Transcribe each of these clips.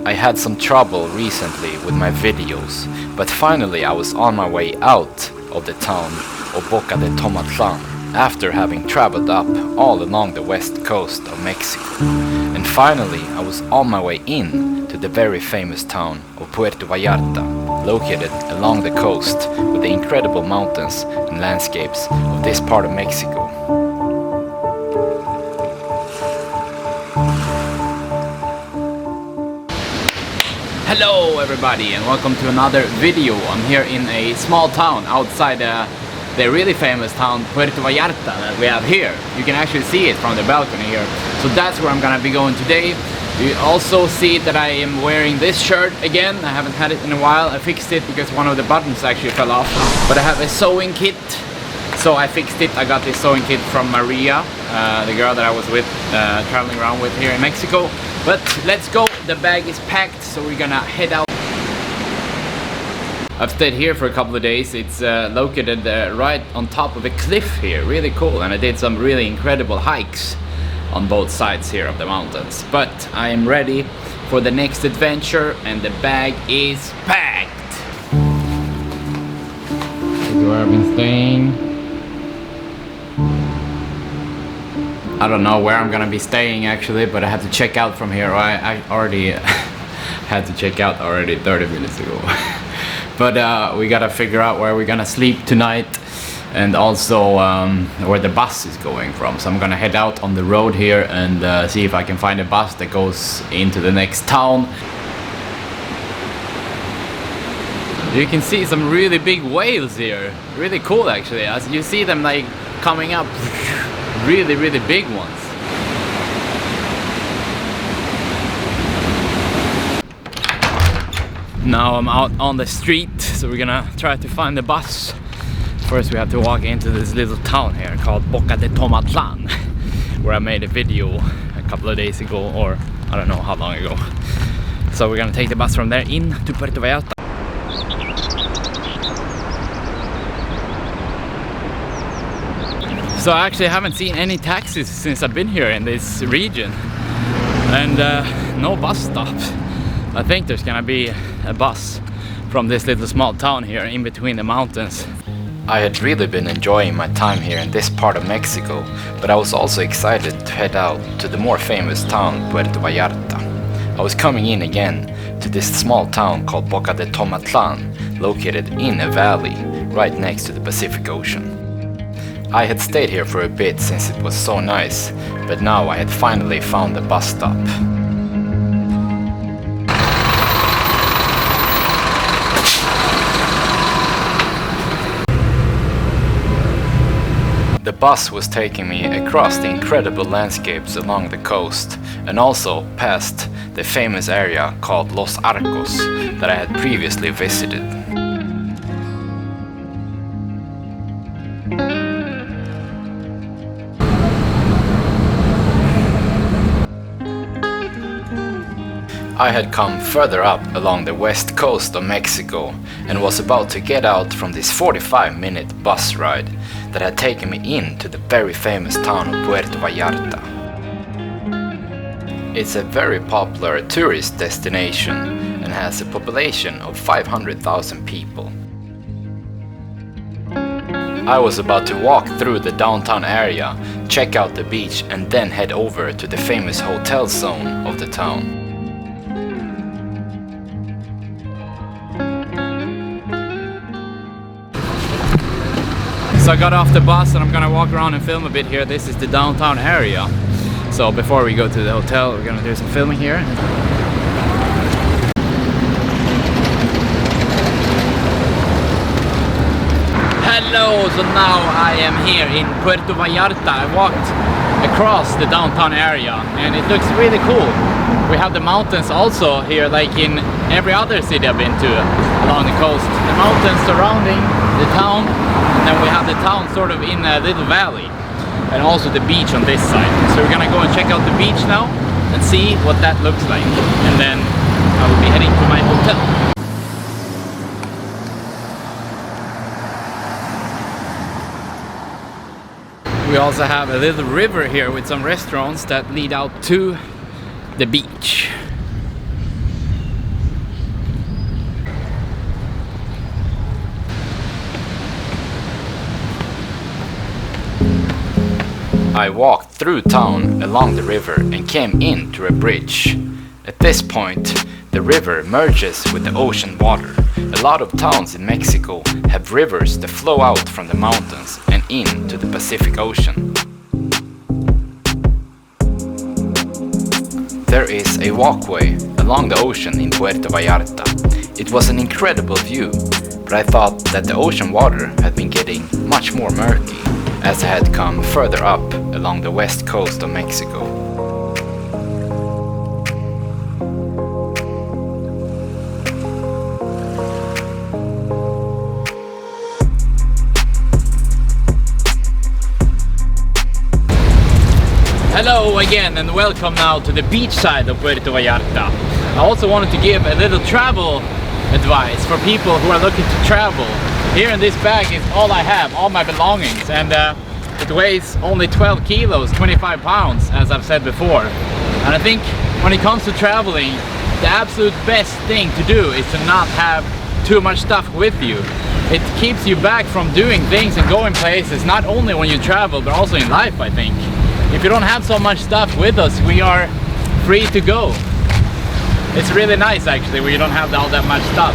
I had some trouble recently with my videos, but finally I was on my way out of the town of Boca de Tomatlan after having traveled up all along the west coast of Mexico. And finally I was on my way in to the very famous town of Puerto Vallarta, located along the coast with the incredible mountains and landscapes of this part of Mexico. Hello everybody and welcome to another video. I'm here in a small town outside the really famous town Puerto Vallarta that we have here. You can actually see it from the balcony here. So that's where I'm gonna be going today. You also see that I am wearing this shirt again. I haven't had it in a while. I fixed it because one of the buttons actually fell off. But I have a sewing kit, so I fixed it. I got this sewing kit from Maria, the girl that I was with, traveling around with here in Mexico. But let's go. The bag is packed, so we're gonna head out. I've stayed here for a couple of days. It's located right on top of a cliff here. Really cool, and I did some really incredible hikes on both sides here of the mountains. But I am ready for the next adventure, and the bag is packed. This is where I've been staying. I don't know where I'm gonna be staying actually, but I have to check out from here. I already had to check out already 30 minutes ago. But we gotta figure out where we're gonna sleep tonight, and also where the bus is going from. So I'm gonna head out on the road here and see if I can find a bus that goes into the next town. You can see some really big whales here. Really cool actually. As you see them like coming up. Really big ones. Now I'm out on the street, so we're gonna try to find the bus. First we have to walk into this little town here called Boca de Tomatlan, where I made a video a couple of days ago, or I don't know how long ago. So we're gonna take the bus from there in to Puerto Vallarta. So I actually haven't seen any taxis since I've been here in this region, and no bus stops. I think there's gonna be a bus from this little small town here in between the mountains. I had really been enjoying my time here in this part of Mexico, but I was also excited to head out to the more famous town Puerto Vallarta. I was coming in again to this small town called Boca de Tomatlan, located in a valley right next to the Pacific Ocean. I had stayed here for a bit since it was so nice, but now I had finally found the bus stop. The bus was taking me across the incredible landscapes along the coast, and also past the famous area called Los Arcos that I had previously visited. I had come further up along the west coast of Mexico and was about to get out from this 45-minute bus ride that had taken me into the very famous town of Puerto Vallarta. It's a very popular tourist destination and has a population of 500,000 people. I was about to walk through the downtown area, check out the beach, and then head over to the famous hotel zone of the town. So I got off the bus and I'm gonna walk around and film a bit here. This is the downtown area. So before we go to the hotel, we're gonna do some filming here. Hello, so now I am here in Puerto Vallarta. I walked across the downtown area and it looks really cool. We have the mountains also here, like in every other city I've been to along the coast. The mountains surrounding the town, and then we have the town sort of in a little valley, and also the beach on this side. So we're gonna go and check out the beach now and see what that looks like, and then I will be heading to my hotel. We also have a little river here with some restaurants that lead out to the beach. I walked through town along the river and came into a bridge. At this point, the river merges with the ocean water. A lot of towns in Mexico have rivers that flow out from the mountains and into the Pacific Ocean. There is a walkway along the ocean in Puerto Vallarta. It was an incredible view, but I thought that the ocean water had been getting much more murky as I had come further up along the west coast of Mexico. Hello again and welcome now to the beach side of Puerto Vallarta. I also wanted to give a little travel advice for people who are looking to travel. Here in this bag is all I have, all my belongings, and it weighs only 12 kilos, 25 pounds, as I've said before. And I think when it comes to traveling, the absolute best thing to do is to not have too much stuff with you. It keeps you back from doing things and going places, not only when you travel, but also in life, I think. If you don't have so much stuff with us, we are free to go. It's really nice actually, where you don't have all that much stuff.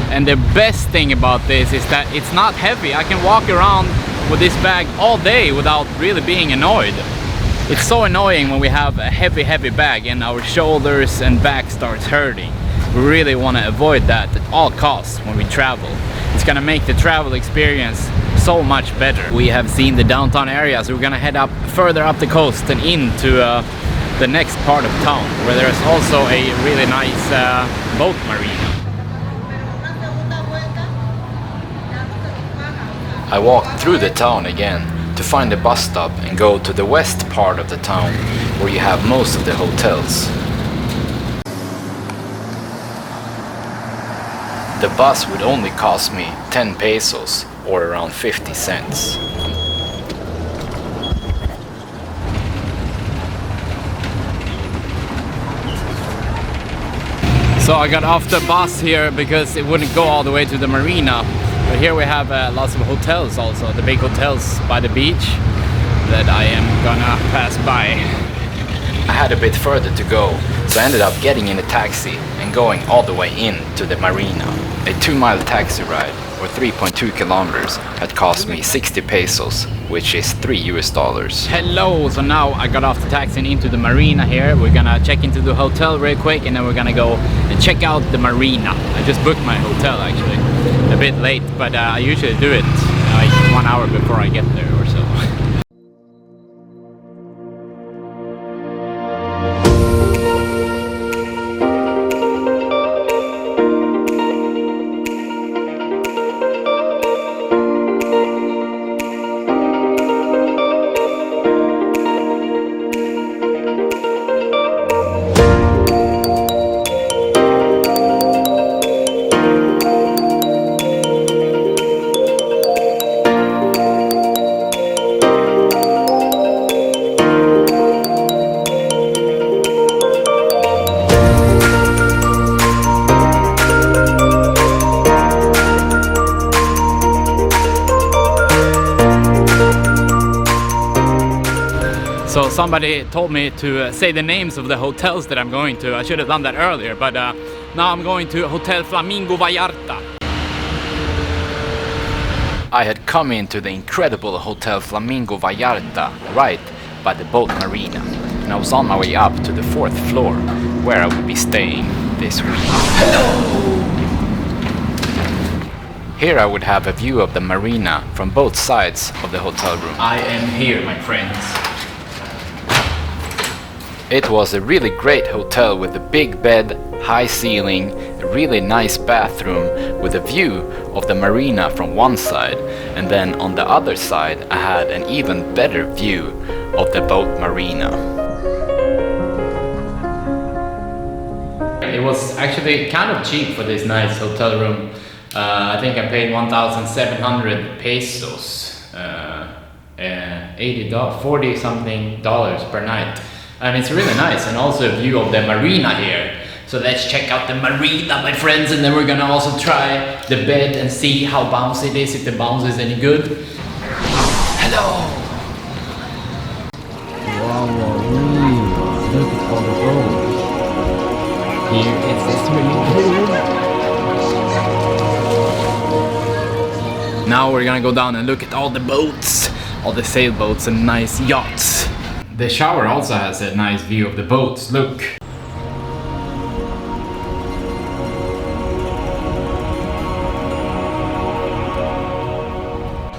And the best thing about this is that it's not heavy. I can walk around with this bag all day without really being annoyed. It's so annoying when we have a heavy bag and our shoulders and back starts hurting. We really want to avoid that at all costs when we travel. It's gonna make the travel experience so much better. We have seen the downtown area, so we're gonna head up further up the coast and into the next part of town, where there's also a really nice boat marina. I walked through the town again to find a bus stop and go to the west part of the town, where you have most of the hotels. The bus would only cost me 10 pesos, or around 50 cents. So I got off the bus here because it wouldn't go all the way to the marina. But here we have lots of hotels also, the big hotels by the beach that I am gonna pass by. I had a bit further to go, so I ended up getting in a taxi and going all the way in to the marina. A 2-mile taxi ride, or 3.2 kilometers, had cost me 60 pesos, which is $3 US. Hello, so now I got off the taxi and into the marina here. We're gonna check into the hotel real quick and then we're gonna go and check out the marina. I just booked my hotel actually, a bit late, but I usually do it like 1 hour before I get there or so. So somebody told me to say the names of the hotels that I'm going to. I should have done that earlier, but now I'm going to Hotel Flamingo Vallarta. I had come into the incredible Hotel Flamingo Vallarta right by the boat marina, and I was on my way up to the 4th floor, where I would be staying this week. Here I would have a view of the marina from both sides of the hotel room. I am here, my friends. It was a really great hotel with a big bed, high ceiling, a really nice bathroom with a view of the marina from one side, and then on the other side I had an even better view of the boat marina. It was actually kind of cheap for this nice hotel room. I think I paid 1,700 pesos, 40 something dollars per night. And it's really nice, and also a view of the marina here. So let's check out the marina, my friends, and then we're gonna also try the bed and see how bouncy it is, if the bounce is any good. Hello! Wow, look at all the boats. Here is the swimming pool. Now we're gonna go down and look at all the boats, all the sailboats and nice yachts. The shower also has a nice view of the boats, look.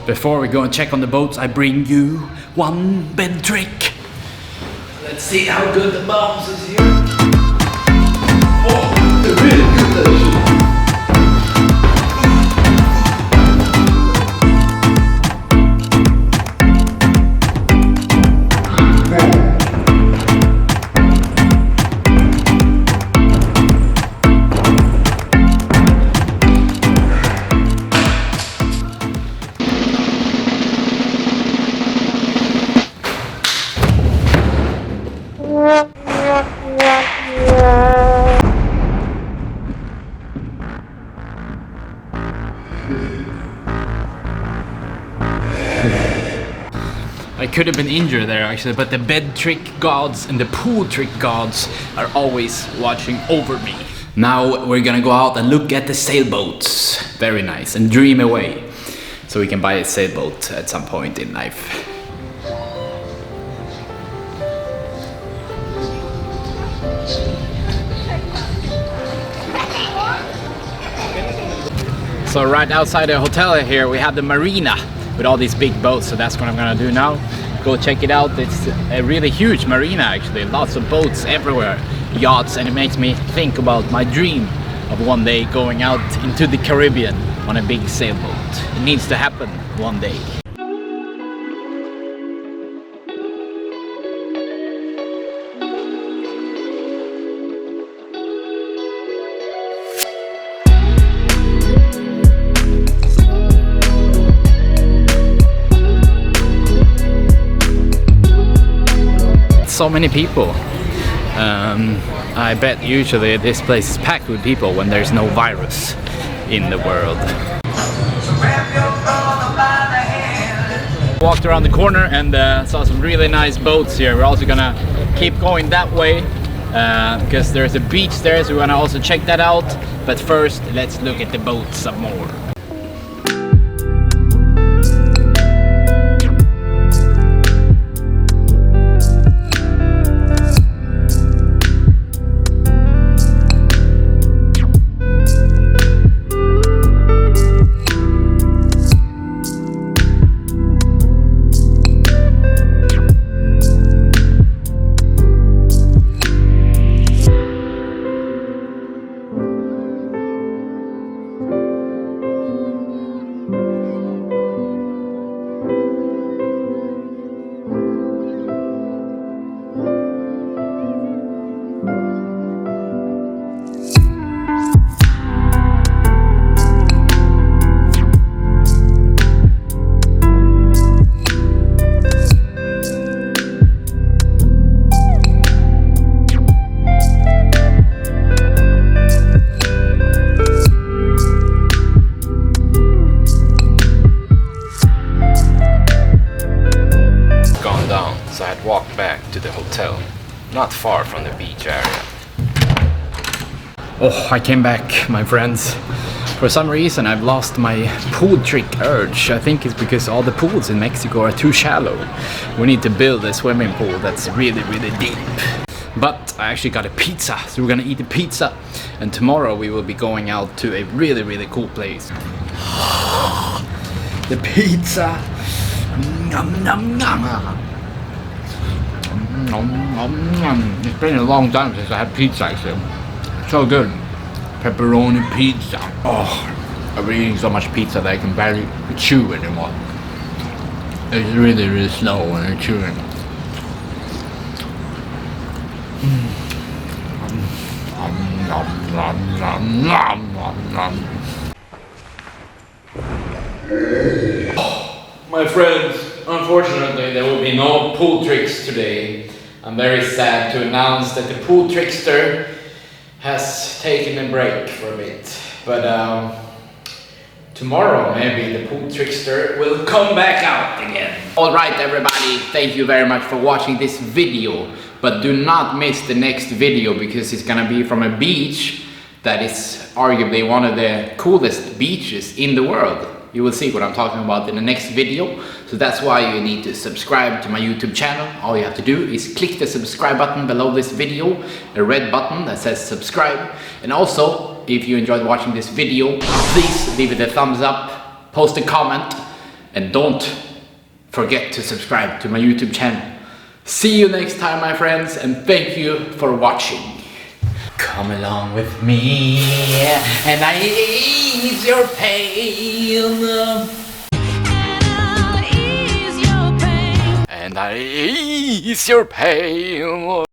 Before we go and check on the boats, I bring you one bed trick. Let's see how good the bounce is here. Oh, they're really good, actually. I could have been injured there actually, but the bed trick gods and the pool trick gods are always watching over me. Now we're gonna go out and look at the sailboats. Very nice, and dream away. So we can buy a sailboat at some point in life. So right outside the hotel here we have the marina with all these big boats, so that's what I'm gonna do now. Go check it out. It's a really huge marina actually, lots of boats everywhere, yachts, and it makes me think about my dream of one day going out into the Caribbean on a big sailboat. It needs to happen one day. So many people. I bet usually this place is packed with people when there's no virus in the world. Walked around the corner and saw some really nice boats here. We're also gonna keep going that way because there's a beach there, so we're gonna also check that out. But first, let's look at the boats some more. So I had walked back to the hotel, not far from the beach area. Oh, I came back, my friends. For some reason I've lost my pool trick urge. I think it's because all the pools in Mexico are too shallow. We need to build a swimming pool that's really, really deep. But I actually got a pizza, so we're gonna eat a pizza. And tomorrow we will be going out to a really, really cool place. The pizza! Nom, nom, nom. It's been a long time since I had pizza actually. So good. Pepperoni pizza. Oh, I've been eating so much pizza that I can barely chew anymore. It's really, really slow when you're chewing. My friends, unfortunately there will be no pool tricks today. I'm very sad to announce that the pool trickster has taken a break for a bit. But tomorrow maybe the pool trickster will come back out again. Alright everybody, thank you very much for watching this video. But do not miss the next video because it's gonna be from a beach that is arguably one of the coolest beaches in the world. You will see what I'm talking about in the next video. So that's why you need to subscribe to my YouTube channel. All you have to do is click the subscribe button below this video, the red button that says subscribe. And also, if you enjoyed watching this video, please leave it a thumbs up, post a comment, and don't forget to subscribe to my YouTube channel. See you next time, my friends, and thank you for watching. Come along with me, and I ease your pain. And I ease your pain.